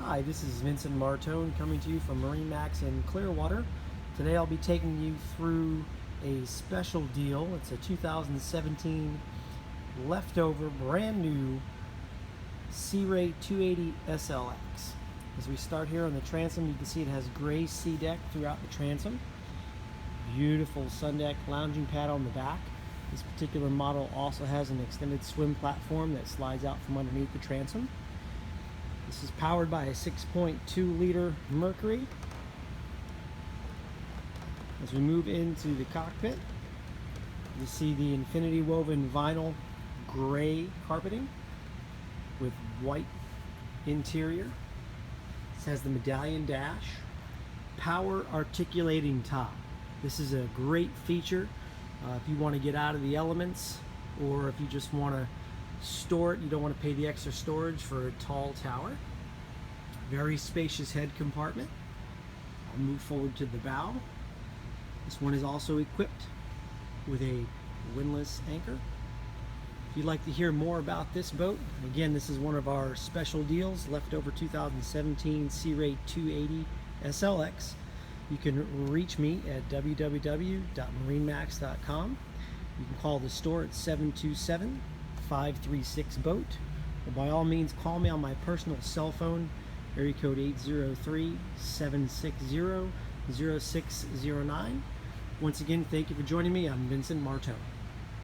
Hi, this is Vincent Martone coming to you from MarineMax in Clearwater. Today I'll be taking you through a special deal. It's a 2017 leftover brand new Sea Ray 280 SLX. As we start here on the transom, you can see it has gray sea deck throughout the transom. Beautiful sun deck lounging pad on the back. This particular model also has an extended swim platform that slides out from underneath the transom. This is powered by a 6.2 liter Mercury. As we move into the cockpit, you see the infinity woven vinyl gray carpeting with white interior. This has the medallion dash, power articulating top. This is a great feature if you want to get out of the elements, or if you just want to store it, you don't want to pay the extra storage for a tall tower. Very spacious head compartment. I'll move forward to the bow. This one is also equipped with a windlass anchor. If you'd like to hear more about this boat, again, this is one of our special deals, leftover 2017 Sea Ray 280 SLX. You can reach me at www.marinemax.com. You can call the store at 727-536-BOAT. Or by all means, call me on my personal cell phone, area code 803-760-0609. Once again, thank you for joining me. I'm Vincent Martone.